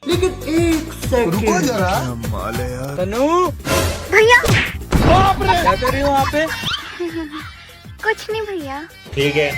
लेकिन एक सेकंड रुको जरा। तनु भैया क्या कर रही हो वहाँ पे? कुछ नहीं भैया। ठीक है।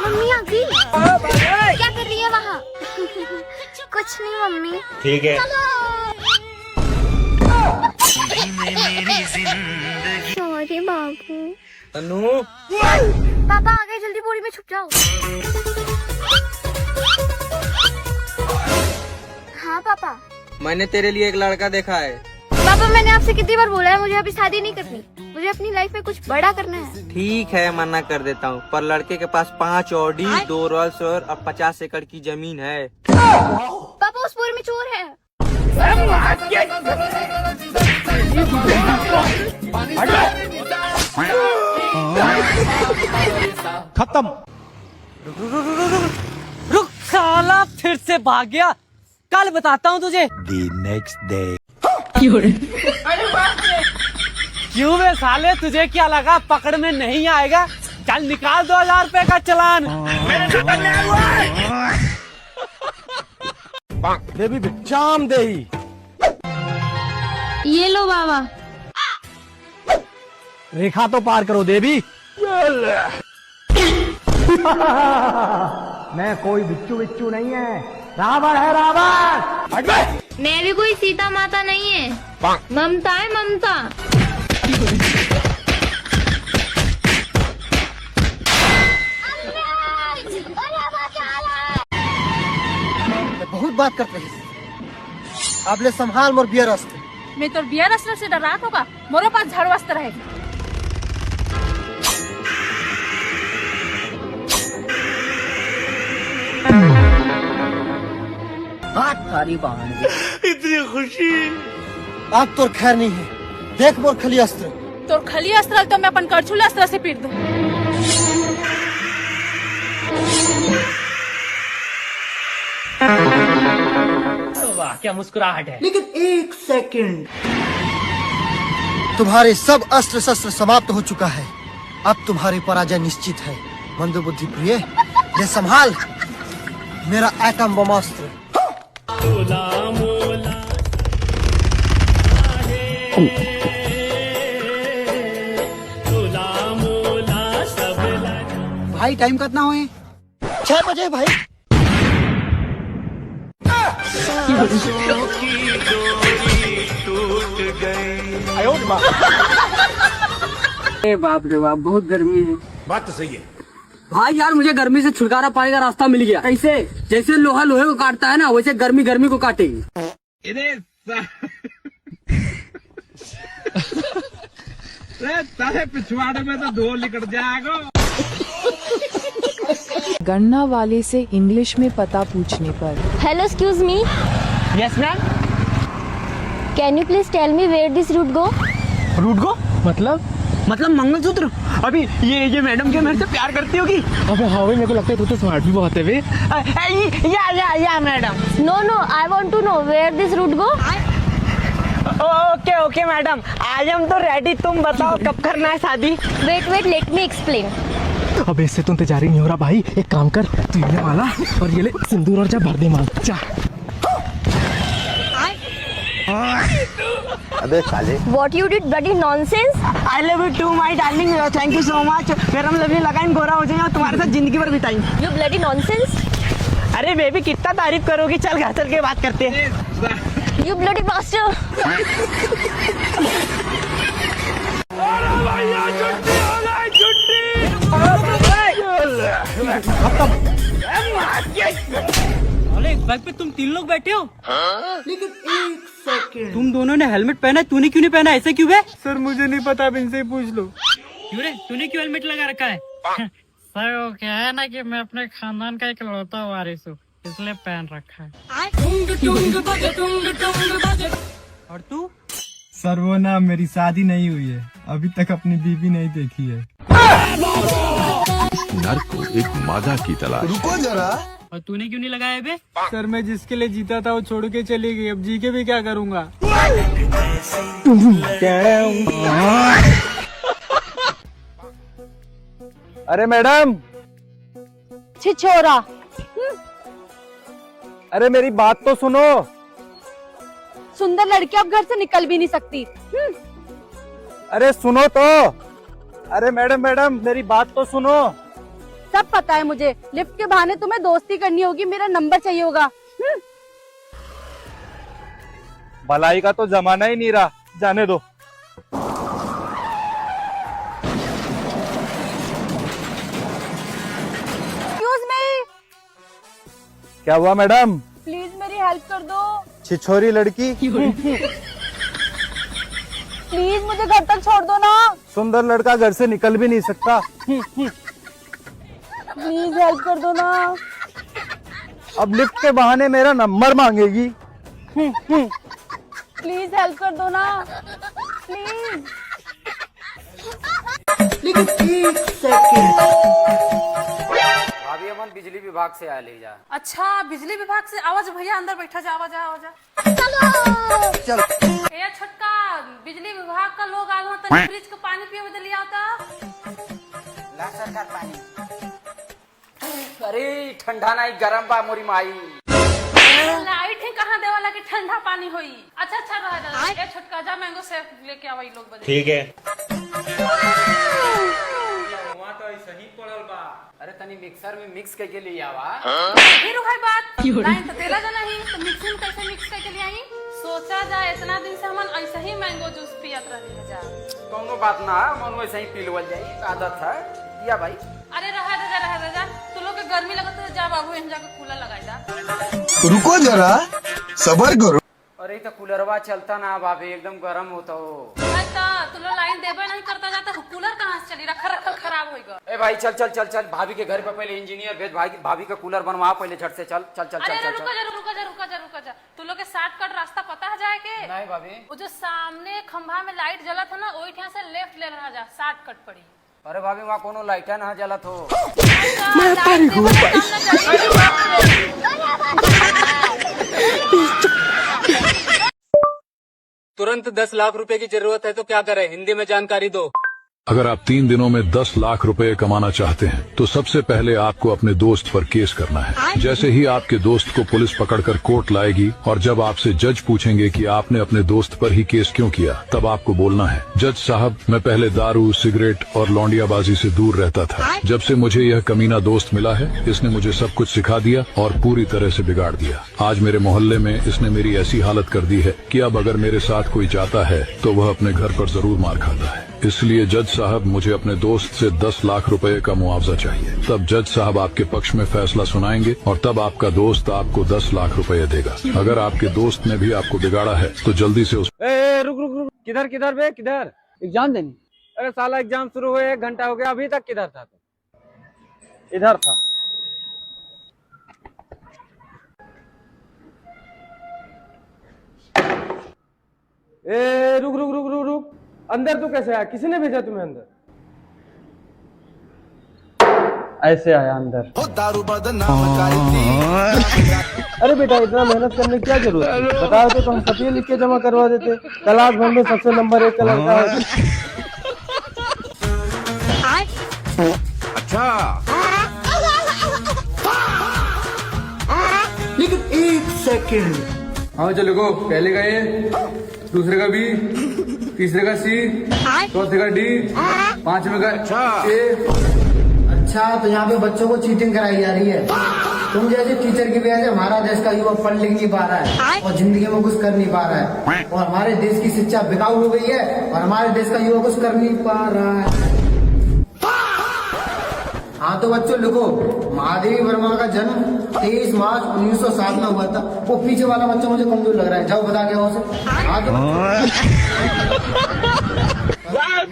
मम्मी आ गई। क्या कर रही है वहाँ? कुछ नहीं मम्मी। ठीक है। सॉरी बाबू। तनु पापा आ गए, जल्दी बोरी में छुप जाओ। हाँ पापा। मैंने तेरे लिए एक लड़का देखा है। पापा मैंने आपसे कितनी बार बोला है मुझे अभी शादी नहीं करनी, मुझे अपनी लाइफ में कुछ बड़ा करना है। ठीक है मना कर देता हूँ, पर लड़के के पास 5 ऑडी, 2 रोल्स रॉयस और 50 एकड़ की जमीन है। पापा उस बोरी में चोर है। खत्म। रुक साला, फिर से भाग गया। कल बताता हूँ तुझे। The next day. क्यों बे साले, तुझे क्या लगा पकड़ में नहीं आएगा? चल निकाल 2000 रुपए का चालान। देवी शाम दे। ये लो बाबा। रेखा तो पार करो देवी। मैं कोई बिच्चू नहीं है, रावण है रावण। मैं भी कोई सीता माता नहीं है, ममता है ममता। बहुत बात करते हैं। आपले संभाल मोर बियर अस्त्र। मैं तो बियर अस्त्र से डरात होगा, मोरे पास झाड़ू अस्त्र है। इतनी खुशी। आप तो खैर नहीं है, देख मोर खली अस्त्र। तो खली अस्त्र तो मैं अपन करछुल अस्त्र से पीट दूं। वाह क्या मुस्कुराहट है। लेकिन एक सेकंड, तुम्हारे सब अस्त्र शस्त्र समाप्त हो चुका है। अब तुम्हारी पराजय निश्चित है। मंदबुद्धि प्रिय, ये संभाल मेरा एटम बमास्त्र। भाई टाइम कितना हुए? 6 बजे भाई। बाप रे बाप, बहुत गर्मी है। बात तो सही है भाई यार, मुझे गर्मी से छुटकारा पाने का रास्ता मिल गया। कैसे? जैसे लोहा लोहे को काटता है ना, वैसे गर्मी गर्मी को काटेगी। सारे पिछवाड़े में तो धूल निकल जाएगा। गन्ना वाले से इंग्लिश में पता पूछने पर hello excuse me, yes ma'am. Can you please tell me where this route go? Route को मतलब मंगलसूत्र। अभी ये मैडम क्या मेरे से प्यार करती होगी? अबे हाँ भाई, मेरे को लगता है तू तो स्मार्ट भी बहुत है बे। या madam. No no, I want to know where this route go. Okay madam, आज हम तो रेडी। तुम बताओ कब करना है शादी? Wait let me explain. अब इससे तो इंतजार ही नहीं हो रहा भाई। एक काम कर, तू ये वाला और ये ले सिंदूर और जा भर दे मांग जा। अबे साले, What you did bloody nonsense? I love you too my darling, thank you so much. फिर हम लव यू लगाएंगे, गोरा हो जाएंगे और तुम्हारे साथ जिंदगी भर बिताएंगे। You bloody nonsense? अरे बेबी कितना तारीफ करोगी, चल घर चल के बात करते हैं। You bloody bastard! अरे एक बाइक पे तुम 3 लोग बैठे हो? लेकिन एक सेकंड, तुम दोनों ने हेलमेट पहना है, तूने क्यों नहीं पहना? ऐसे क्यों है? सर मुझे नहीं पता, अब इनसे ही पूछ लो। क्यों रे, तूने क्यों हेलमेट लगा रखा है? सर वो क्या है ना कि मैं अपने खानदान का इकलौता वारिस हूँ, इसलिए पहन रखा है। और तू? सर वो ना, मेरी शादी नहीं हुई है, अभी तक अपनी बीवी नहीं देखी है। नर को एक मादा की तलाश। रुको जरा। और तूने क्यों नहीं लगाया बे? सर मैं जिसके लिए जीता था वो छोड़ के चली गई, अब जी के भी क्या करूँगा? अरे मैडम, छिछोरा। अरे मेरी बात तो सुनो। सुंदर लड़की अब घर से निकल भी नहीं सकती। अरे सुनो तो। अरे मैडम मैडम मेरी बात तो सुनो। सब पता है मुझे, लिफ्ट के बहाने तुम्हें दोस्ती करनी होगी, मेरा नंबर चाहिए होगा। भलाई का तो जमाना ही नहीं रहा, जाने दो। एक्सक्यूज मी, क्या हुआ मैडम? प्लीज मेरी हेल्प कर दो। छिछोरी लड़की। प्लीज मुझे घर तक छोड़ दो ना। सुंदर लड़का घर से निकल भी नहीं सकता। प्लीज हेल्प कर दो ना। अब लिफ्ट के बहाने मेरा नंबर मांगेगी। प्लीज हेल्प कर दो ना, प्लीज। भाभी अमन बिजली विभाग से आया ले जा। अच्छा बिजली विभाग से आवाज भैया अंदर बैठा जा, आवाज आवाज। चल ए छोटका, बिजली विभाग का लोग आल होता है, फ्रिज का पानी पिए बदल लिया होता। ला सरकार पानी। अरे ठंडा नहीं गरम बा मोरी माई। लाइट है कहाँ देवा लगे ठंडा पानी होई। अच्छा अच्छा रहा ए छोटका, जा मैंगो शेक लेके आवा लोग बदल। ठीक है। तो ऐसा ही पड़ल बा। अरे तनी मिक्सर में मिक्स करके ले आवा। फिर है बात, लाइन तो तेला जाना ही, तो मिक्सिंग कैसे मिक्स करके ले आई? सोचा जाए इतना दिन से हमन ऐसा ही मैंगो जूस पियत रहे जा। कौनो बात ना, मन वैसे ही पीलवल जाई, आदत है। या भाई अरे रहा जा, तू लोग के गर्मी लगता है, जा बाबू यहाँ जाकर कूलर लगाई जा। रुको जरा, सबर करो। अरे तो कूलरवा चलता ना भाभी, एकदम गरम होता हो। अच्छा तू लोग लाइन देवे नहीं करता जाता, कूलर कहाँ से चली, रखा खराब होगा। ए भाई चल चल चल चल, भाभी के घर पे पहले इंजीनियर भेज, भाभी का कूलर बनवा पहले झट से। चल चल चल चल अरे चल। रुका जा। तू लोग के शॉर्टकट रास्ता पता है जाए के? नहीं भाभी। वो जो सामने खंभा में लाइट जला था ना, वही ठिया से लेफ्ट ले रहा जा, शॉर्टकट पड़ी। अरे भाभी वहाँ कोनो लाइट ना जलत हो। तुरंत 10 लाख रुपए की जरूरत है तो क्या करें, हिंदी में जानकारी दो। अगर आप 3 दिनों में 10 लाख रुपए कमाना चाहते हैं तो सबसे पहले आपको अपने दोस्त पर केस करना है। जैसे ही आपके दोस्त को पुलिस पकड़कर कोर्ट लाएगी और जब आपसे जज पूछेंगे कि आपने अपने दोस्त पर ही केस क्यों किया, तब आपको बोलना है, जज साहब मैं पहले दारू, सिगरेट और लौंडियाबाजी से दूर रहता था। जब से मुझे यह कमीना दोस्त मिला है, इसने मुझे सब कुछ सिखा दिया और पूरी तरह से बिगाड़ दिया। आज मेरे मोहल्ले में इसने मेरी ऐसी हालत कर दी है कि अब अगर मेरे साथ कोई जाता है तो वह अपने घर पर जरूर मार खाता है। इसलिए जज साहब मुझे अपने दोस्त से 10 लाख रुपए का मुआवजा चाहिए। तब जज साहब आपके पक्ष में फैसला सुनाएंगे और तब आपका दोस्त आपको 10 लाख रुपए देगा। अगर आपके दोस्त ने भी आपको बिगाड़ा है तो जल्दी से उस रुक। किधर बे, किधर? एग्जाम देनी। अरे साला एग्जाम शुरू हुए 1 घंटा हो गया, अभी तक किधर था? इधर था। ए रुक। अंदर तू कैसे आया? किसी ने भेजा तुम्हें अंदर? ऐसे आया अंदर। अरे बेटा इतना मेहनत करने की क्या जरूरत है? बताओ तो हम पतिये लिख के जमा करवा देते। क्लास भर में सबसे नंबर 1 का लड़का है। अच्छा लेकिन 1 सेकंड। हाँ चलो गो, पहले का ए, दूसरे का बी, तीसरे का सी, चौथे का डी, 5वें का ए। अच्छा तो यहाँ पे बच्चों को चीटिंग कराई जा रही है। तुम जैसे टीचर की वजह से हमारा देश का युवा पढ़ लिख नहीं पा रहा है और जिंदगी में कुछ कर नहीं पा रहा है, और हमारे देश की शिक्षा बिकाऊ हो गई है और हमारे देश का युवा कुछ कर नहीं पा रहा है। हाँ तो बच्चों लिखो, महादेवी वर्मा का जन्म 23 मार्च 1907 में हुआ था। वो पीछे वाला बच्चा मुझे कमजोर लग रहा है, जाओ बता क्या उसे। हाँ तो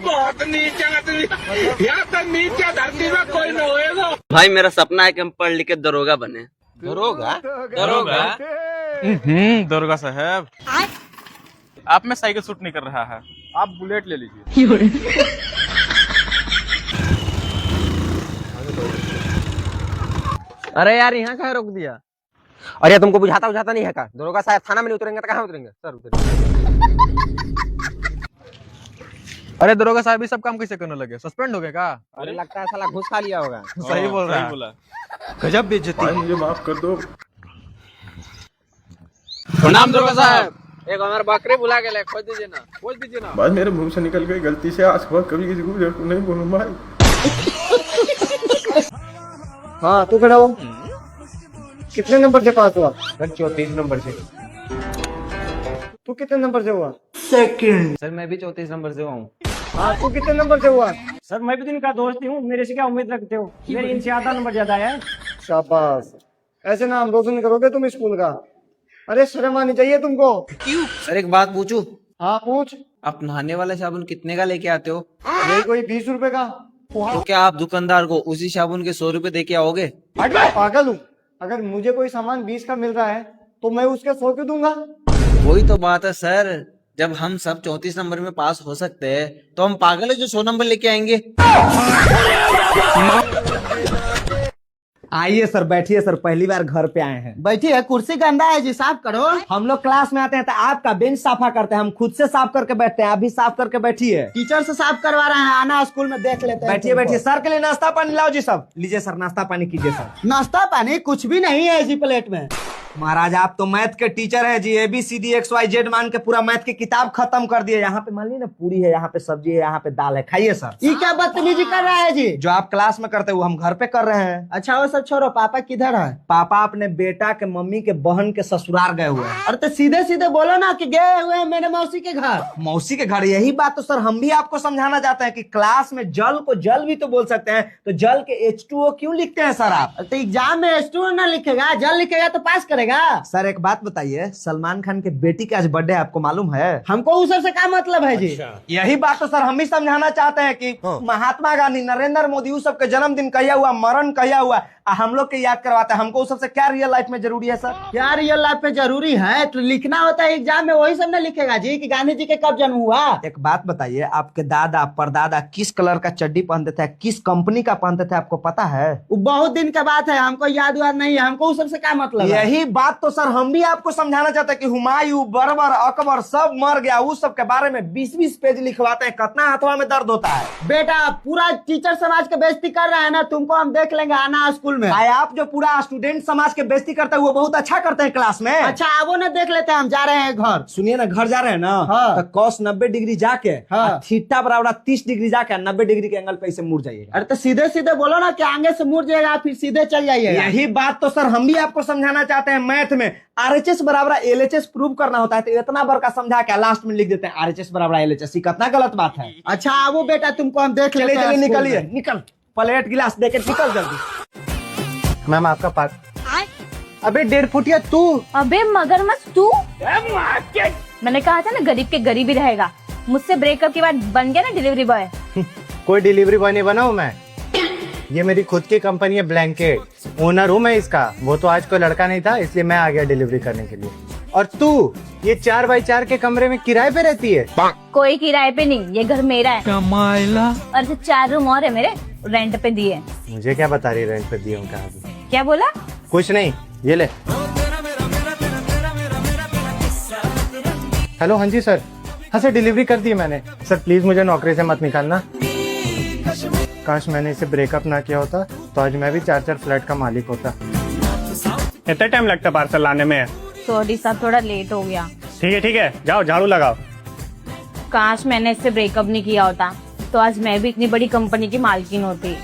बहुत नीचा यहाँ तो नीचा धरती में कोई न होएगा। भाई मेरा सपना है कि हम पढ़ लिख के दरोगा बने। दरोगा? दरोगा साहब, आप में साइकिल शूट नहीं कर रहा है, आप बुलेट ले लीजिए। अरे यार यहाँ कहाँ रोक दिया? अरे तुमको बुझाता नहीं है का? दरोगा साहब थाना में नहीं उतरेंगे तो कहाँ उतरेंगे? सर उतरेंगे। अरे दरोगा साहब ये सब काम कैसे करने लगे? सस्पेंड हो गए क्या? अरे लगता है साला घूस खा लिया होगा। सही बोल रहा है। गजब बेइज्जती। मुझे माफ कर दो। प्रणाम दरोगा साहब। एक हमारे बकरी बुला के ले, खोज दीजिए ना, खोज दीजिए ना। बाद मेरे मुंह से निकल गई गलती से, आज के बाद कभी किसी को नहीं बोलूंगा भाई। हाँ तू खड़ा हो। कितने नंबर से पास हुआ? सर 34 नंबर से। तू कितने नंबर से हुआ? सर मैं भी 34 नंबर से हूँ। हाँ तू कितने नंबर से हुआ? सर मैं भी तो इनका दोस्त ही हूँ, मेरे से क्या उम्मीद रखते हो? मेरे इनसे आधा नंबर ज्यादा है। शाबाश, ऐसे नाम रोशन करोगे तुम स्कूल का। अरे शर्म आनी चाहिए तुमको। सर एक बात पूछूं? हाँ पूछ। आप नहाने वाला साबुन कितने का लेके आते हो? यही कोई 20 रुपए का। तो क्या आप दुकानदार को उसी साबुन के 100 रुपए दे के आओगे? पागल हूँ, अगर मुझे कोई सामान 20 का मिल रहा है तो मैं उसके 100 क्यों दूंगा? वही तो बात है सर, जब हम सब 34 नंबर में पास हो सकते हैं तो हम पागल है जो 100 नंबर लेके आएंगे। आइए सर, बैठिए सर, पहली बार घर पे आए हैं। बैठिए, कुर्सी गंदा है जी, साफ करो। हम लोग क्लास में आते हैं तो आपका बेंच साफा करते हैं, हम खुद से साफ करके बैठते हैं, आप भी साफ करके बैठिए। टीचर से साफ करवा रहे हैं, आना स्कूल में देख लेते हैं। बैठिए बैठिए, सर के लिए नाश्ता पानी लाओ जी सब। लीजिए सर, नाश्ता पानी कीजिए सर। नाश्ता पानी कुछ भी नहीं है इसी प्लेट में। महाराज आप तो मैथ के टीचर हैं जी, ABCD XYZ मान के पूरा मैथ की किताब खत्म कर दिए। यहाँ पे मान ली ना पूरी है, यहाँ पे सब्जी है, यहाँ पे दाल है, खाइए सर। ये क्या बदतमीजी कर रहा है जी? जो आप क्लास में करते हो हम घर पे कर रहे हैं। अच्छा वो सब छोड़ो, पापा किधर है? पापा अपने बेटा के मम्मी के बहन के ससुराल गए हुए हैं। अरे तो सीधे सीधे बोलो ना कि गए हुए हैं मेरे मौसी के घर। मौसी के घर? यही बात तो सर हम भी आपको समझाना चाहते हैं कि क्लास में जल को जल भी तो बोल सकते हैं, तो जल के H2O क्यों लिखते हैं सर आप? तो एग्जाम में H2O ना लिखेगा, जल लिखेगा तो पास करेगा। सर एक बात बताइए, सलमान खान के बेटी का आज बर्थडे आपको मालूम है? हमको उस सबसे क्या मतलब है जी? यही बात तो सर हम भी समझाना चाहते हैं कि महात्मा गांधी, नरेंद्र मोदी, उस सबके जन्मदिन कहिया हुआ, मरण कहिया हुआ, हम लोग के याद करवाते हैं। हमको उस सबसे क्या रियल लाइफ में जरूरी है सर? क्या रियल लाइफ में जरूरी है? तो लिखना होता है एग्जाम में, वही सब ना लिखेगा जी कि गांधी जी के कब जन्म हुआ। एक बात बताइए, आपके दादा परदादा किस कलर का चड्डी पहनते थे, किस कंपनी का पहनते थे, आपको पता है? वो बहुत दिन का बात है, हमको याद नहीं है। हमको उस सबसे क्या मतलब है? यही बात तो सर हम भी आपको समझाना चाहते हैं कि हुमायूं, बर्बर, अकबर सब मर गया, उस सब के बारे में 20-20 पेज लिखवाते हैं। कितना हाथवा में दर्द होता है। बेटा पूरा टीचर समाज के बेइज्जती कर रहा है ना, तुमको हम देख लेंगे, आना स्कूल में। आप जो पूरा स्टूडेंट समाज के बेइज्जती करते हैं वो बहुत अच्छा करते हैं क्लास में। अच्छा आवो ना देख लेते हैं, हम जा रहे हैं घर। सुनिए ना, घर जा रहे हैं ना, हाँ। तो cos 90 डिग्री जाके, हाँ। थीटा बराबर 30 डिग्री जाके 90 डिग्री के एंगल पे इसे मुड़ जाइएगा। अरे तो सीधे सीधे बोलो ना कि आगे से मुड़ जाएगा, फिर सीधे चल जाइएगा। यही बात तो सर हम भी आपको समझाना चाहते हैं। मैथ में RHS बराबर LHS प्रूव करना होता है, तो इतना बड़का समझा के लास्ट में लिख देते हैं RHS बराबर LHS। ये कितना गलत बात है। अच्छा आवो बेटा, तुमको हम देख लेते हैं। चलिए स्कूल निकलिए, में। निकल, प्लेट गिलास देके निकल जल्दी। मैम आपका पास। अबे 1.5 फुटिया तू। अबे मगरमच्छ तू। मैंने कहा था ना गरीब के गरीब ही रहेगा। मुझसे ब्रेकअप के बाद बन गया ना डिलीवरी बॉय। कोई डिलीवरी बॉय नहीं बना हूँ मैं, ये मेरी खुद की कंपनी है ब्लैंकेट, ओनर हूँ मैं इसका। वो तो आज कोई लड़का नहीं था इसलिए मैं आ गया डिलीवरी करने के लिए। और तू ये 4x4 के कमरे में किराए पे रहती है? कोई किराए पे नहीं, ये घर मेरा है। कमाइला। और जो 4 रूम और है मेरे, रेंट पे दिए। मुझे क्या बता रही रेंट पे दिए हूँ कहाँ? क्या बोला? कुछ नहीं, ये ले। हेलो, हाँ जी सर। हाँ सर, डिलीवरी कर दी मैंने। सर प्लीज मुझे नौकरी से मत निकालना। काश मैंने इसे ब्रेकअप ना किया होता तो आज मैं भी 4-4 फ्लैट का मालिक होता। इतना टाइम लगता पार्सल लाने में? सॉरी साहब, थोड़ा लेट हो गया। ठीक है, जाओ झाड़ू लगाओ। काश मैंने इससे ब्रेकअप नहीं किया होता तो आज मैं भी इतनी बड़ी कंपनी की मालकिन होती।